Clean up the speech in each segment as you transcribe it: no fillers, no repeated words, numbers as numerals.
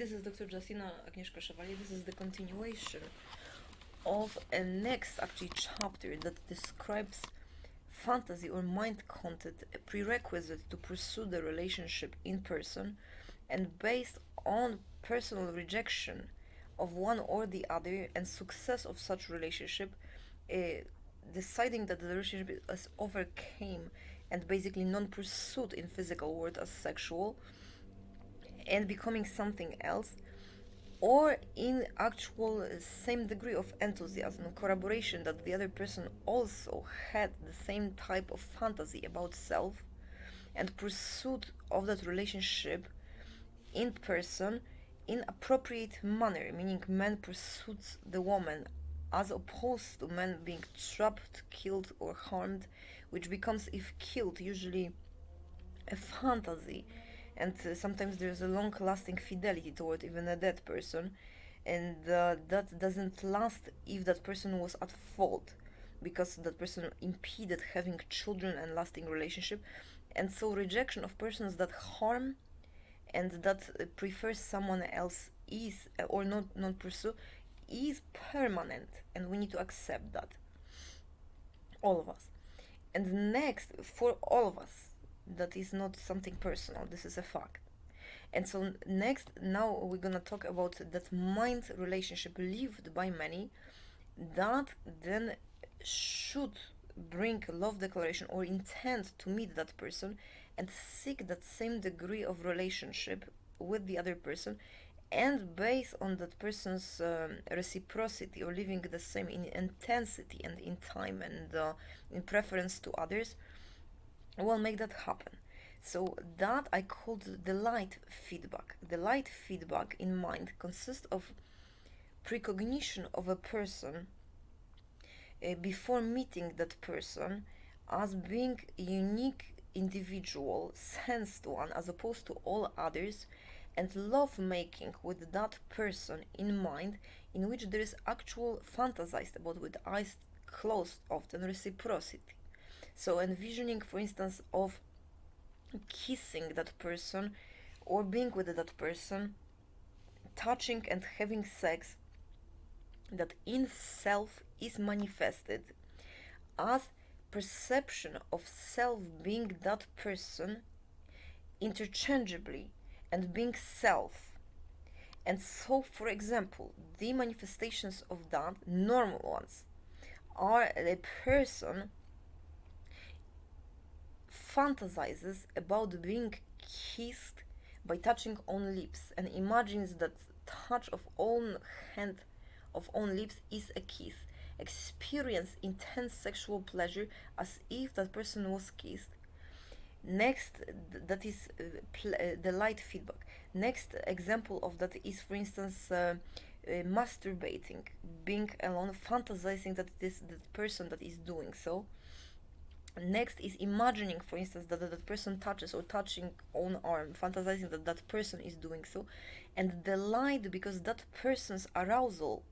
this is Dr. Justina Agnieszka Chevalier. This is the continuation of a next actually chapter that describes fantasy or mind content, a prerequisite to pursue the relationship in person, and based on personal rejection of one or the other and success of such relationship, uh, deciding that the relationship is overcame and basically non-pursuit in physical world as sexual and becoming something else, or in actual same degree of enthusiasm, corroboration that the other person also had the same type of fantasy about self and pursuit of that relationship in person in appropriate manner, meaning man pursues the woman as opposed to men being trapped, killed, or harmed, which becomes, if killed, usually a fantasy, and sometimes there's a long lasting fidelity toward even a dead person, and that doesn't last if that person was at fault because that person impeded having children and lasting relationship. And so rejection of persons that harm and that prefers someone else is or not pursue is permanent, and we need to accept that, all of us. And next, for all of us, that is not something personal, this is a fact. And so next, now we're gonna talk about that mind relationship lived by many that then should bring love declaration or intent to meet that person and seek that same degree of relationship with the other person, and based on that person's reciprocity or living the same in intensity and in time and in preference to others, will make that happen. So that I called the light feedback. The light feedback in mind consists of precognition of a person before meeting that person as being a unique individual, sensed one as opposed to all others, and love making with that person in mind, in which there is actual fantasized about with eyes closed, often reciprocity. So envisioning, for instance, of kissing that person or being with that person, touching and having sex, that in self is manifested as perception of self being that person interchangeably and being self. And so, for example, the manifestations of that, normal ones, are a person fantasizes about being kissed by touching on lips and imagines that touch of own hand of own lips is a kiss, experience intense sexual pleasure as if that person was kissed. Next, that is the light feedback. Next example of that is, for instance, masturbating, being alone, fantasizing that it is the person that is doing so. Next is imagining, for instance, that that person touches or touching own arm, fantasizing that that person is doing so, and the light because that person's arousal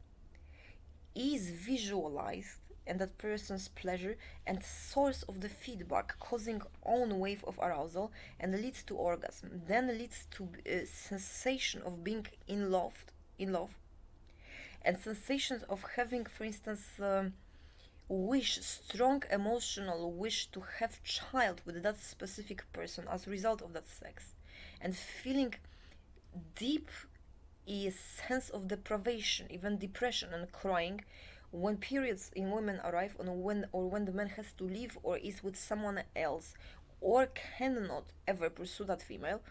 is visualized and that person's pleasure and source of the feedback causing own wave of arousal and leads to orgasm, then leads to a sensation of being in love, and sensations of having, for instance, strong emotional wish to have child with that specific person as a result of that sex, and feeling deep a sense of deprivation, even depression and crying when periods in women arrive, when the man has to leave or is with someone else or cannot ever pursue that female,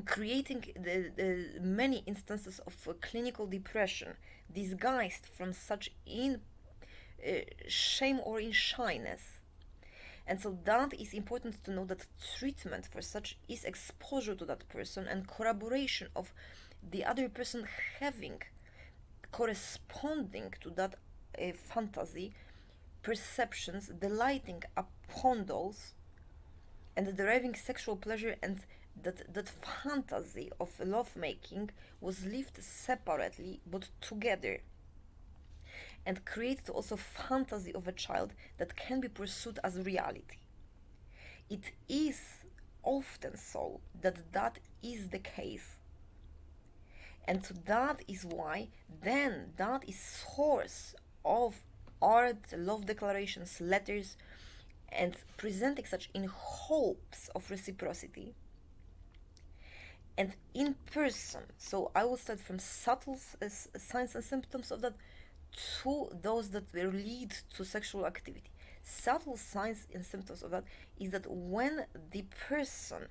creating the many instances of clinical depression disguised from such in shame or in shyness. And so that is important to know, that treatment for such is exposure to that person and corroboration of the other person having corresponding to that fantasy perceptions, delighting upon those and deriving sexual pleasure, and that fantasy of lovemaking was lived separately but together, and created also fantasy of a child that can be pursued as reality. It is often so that that is the case And that is why then that is source of art, love declarations, letters, and presenting such in hopes of reciprocity and in person. So I will start from subtle signs and symptoms of that to those that will lead to sexual activity. Subtle signs and symptoms of that is that when the person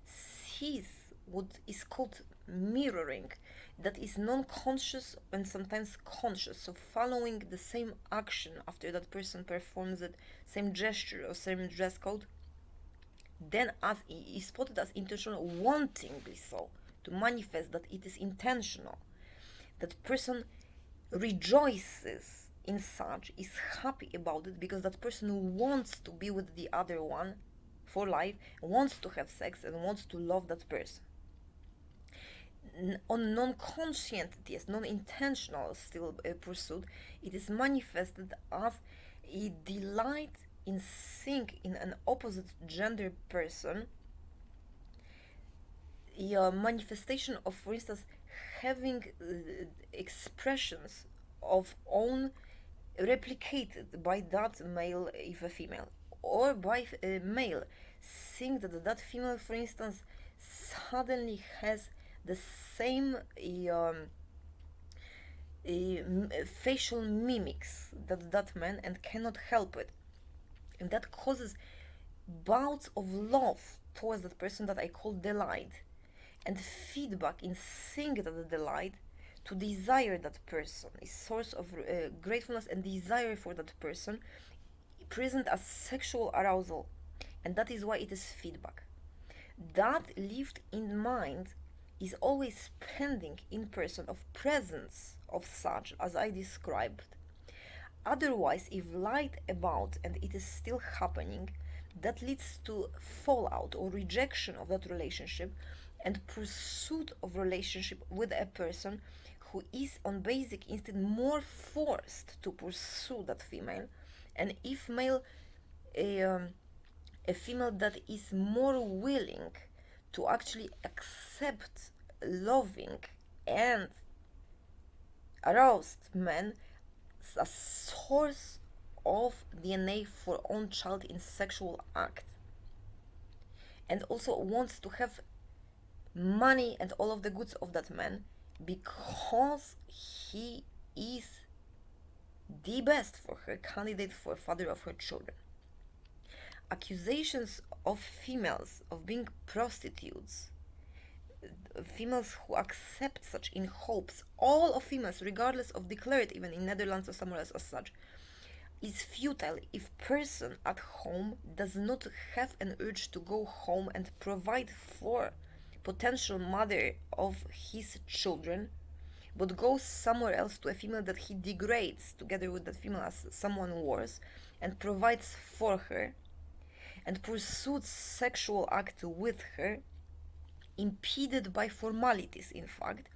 sees what is called mirroring, that is non-conscious and sometimes conscious, so following the same action after that person performs it, same gesture or same dress code, then as is spotted as intentional, wantingly so, to manifest that it is intentional, that person rejoices in such, is happy about it because that person wants to be with the other one for life, wants to have sex and wants to love that person. On non-conscient, yes, non-intentional still pursuit, it is manifested as a delight in seeing in an opposite gender person a manifestation of, for instance, having expressions of own replicated by that male if a female, or by a male seeing that that female, for instance, suddenly has the same facial mimics that that man and cannot help it, and that causes bouts of love towards that person that I call delight, and feedback in seeing that delight to desire that person, a source of gratefulness and desire for that person, present as sexual arousal, and that is why it is feedback. That lived in mind is always pending in person of presence of such as I described. Otherwise, if lied about and it is still happening, that leads to fallout or rejection of that relationship and pursuit of relationship with a person who is on basic instinct more forced to pursue that female, and if male a female that is more willing to actually accept loving and aroused men as a source of DNA for own child in sexual act, and also wants to have money and all of the goods of that man because he is the best for her, candidate for father of her children. Accusations of females of being prostitutes, females who accept such in hopes, all of females, regardless of declared even in Netherlands or somewhere else as such, is futile if person at home does not have an urge to go home and provide for potential mother of his children, but goes somewhere else to a female that he degrades together with that female as someone worse and provides for her and pursues sexual act with her, impeded by formalities in fact,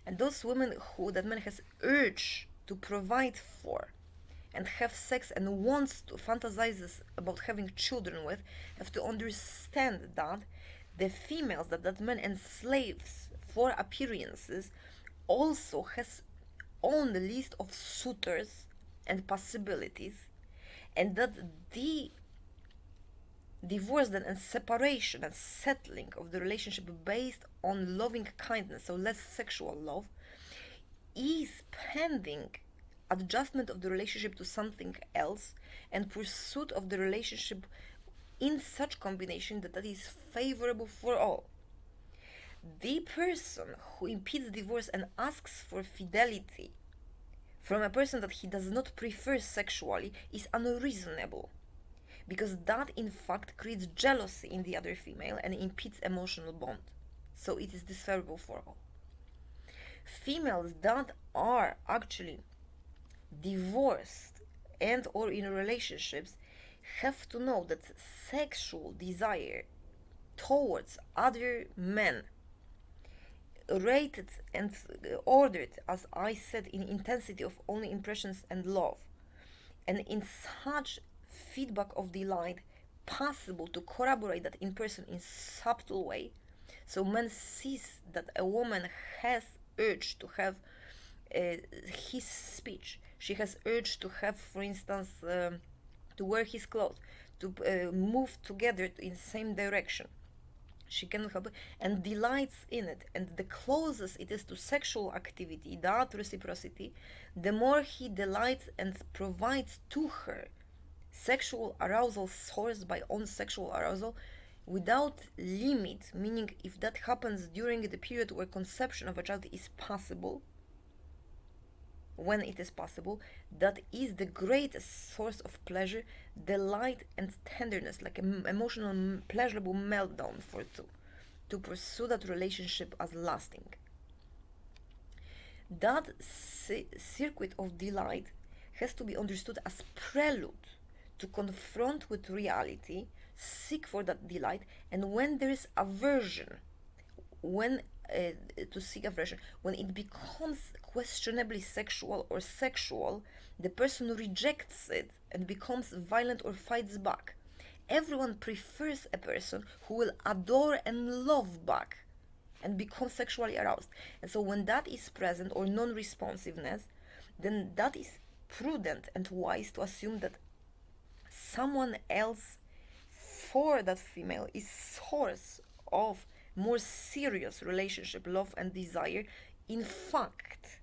and those women who that man has urge to provide for and have sex and wants to fantasizes about having children with have to understand that the females that that man enslaves for appearances also has on the list of suitors and possibilities, and that the divorce then and separation and settling of the relationship based on loving kindness, so less sexual love, is pending adjustment of the relationship to something else and pursuit of the relationship in such combination that is favorable for all. The person who impedes divorce and asks for fidelity from a person that he does not prefer sexually is unreasonable, because that in fact creates jealousy in the other female and impedes emotional bond. So it is desirable for all. Females that are actually divorced and or in relationships have to know that sexual desire towards other men rated and ordered, as I said, in intensity of only impressions and love, and in such feedback of delight possible to corroborate that in person in subtle way, so man sees that a woman has urge to have his speech. She has urge to have, for instance, to wear his clothes, to move together in the same direction. She cannot help it and delights in it. And the closest it is to sexual activity, that reciprocity, the more he delights and provides to her sexual arousal sourced by own sexual arousal without limit, meaning if that happens during the period where conception of a child is possible, when it is possible, that is the greatest source of pleasure, delight, and tenderness, like an emotional, pleasurable meltdown for two, to pursue that relationship as lasting. That circuit of delight has to be understood as prelude to confront with reality, seek for that delight, and when there is aversion, when to seek aversion, when it becomes questionably sexual or sexual, the person rejects it and becomes violent or fights back. Everyone prefers a person who will adore and love back and become sexually aroused. And so when that is present, or non-responsiveness, then that is prudent and wise to assume that someone else for that female is source of more serious relationship, love and desire, in fact.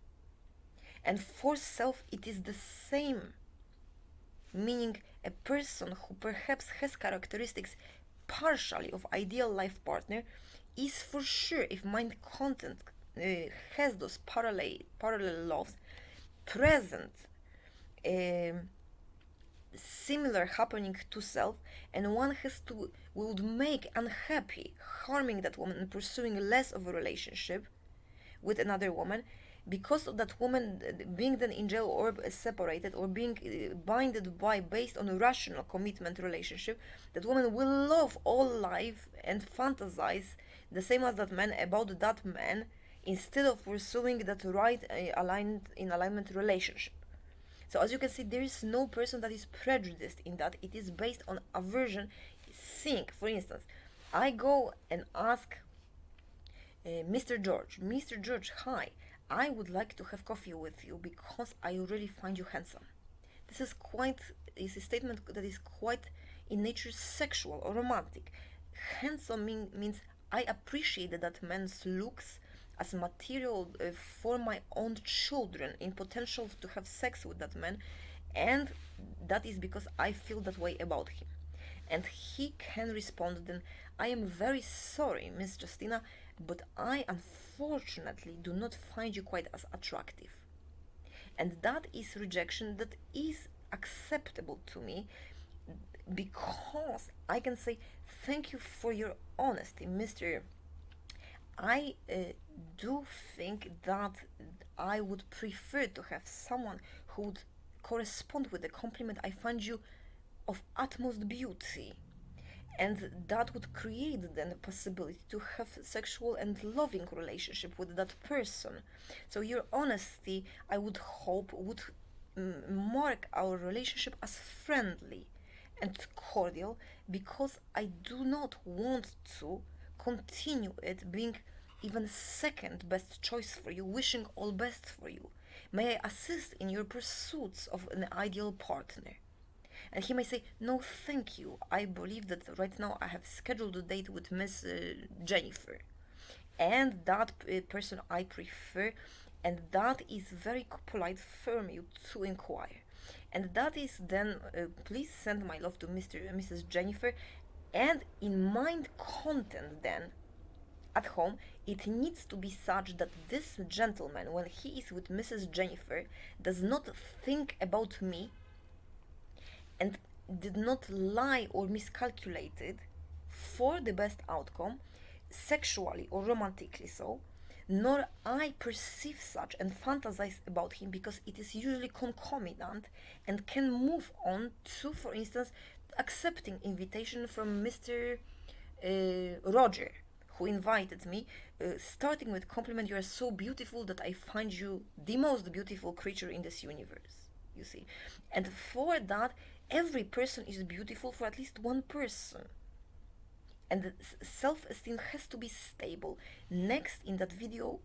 And for self it is the same, meaning a person who perhaps has characteristics partially of ideal life partner is for sure, if mind content has those parallel loves present, similar happening to self, and one has to would make unhappy harming that woman and pursuing less of a relationship with another woman because of that woman being then in jail or separated or being binded by based on a rational commitment relationship. That woman will love all life and fantasize the same as that man about that man instead of pursuing that right alignment relationship. So as you can see, there is no person that is prejudiced in that. It is based on aversion. Think, for instance, I go and ask Mr. George, hi, I would like to have coffee with you because I really find you handsome. This is a statement that is quite in nature sexual or romantic. Handsome means I appreciate that man's looks as material for my own children in potential to have sex with that man, and that is because I feel that way about him. And he can respond then, I am very sorry, Miss Justina, but I unfortunately do not find you quite as attractive. And that is rejection that is acceptable to me because I can say, thank you for your honesty, Mr. I do think that I would prefer to have someone who would correspond with the compliment. I find you of utmost beauty. And that would create then the possibility to have sexual and loving relationship with that person. So your honesty, I would hope, would mark our relationship as friendly and cordial, because I do not want to continue it being even second best choice for you, wishing all best for you. May I assist in your pursuits of an ideal partner? And he may say, no, thank you. I believe that right now I have scheduled a date with Miss Jennifer. And that person I prefer, and that is very polite from you to inquire. And that is then, please send my love to Mr. and Mrs. Jennifer. And in mind content then, at home, it needs to be such that this gentleman, when he is with Mrs. Jennifer, does not think about me and did not lie or miscalculated for the best outcome, sexually or romantically so, nor I perceive such and fantasize about him, because it is usually concomitant and can move on to, for instance, accepting invitation from Mr. Roger, who invited me, starting with compliment, you are so beautiful that I find you the most beautiful creature in this universe, you see. And for that, every person is beautiful for at least one person. And the self-esteem has to be stable. Next in that video,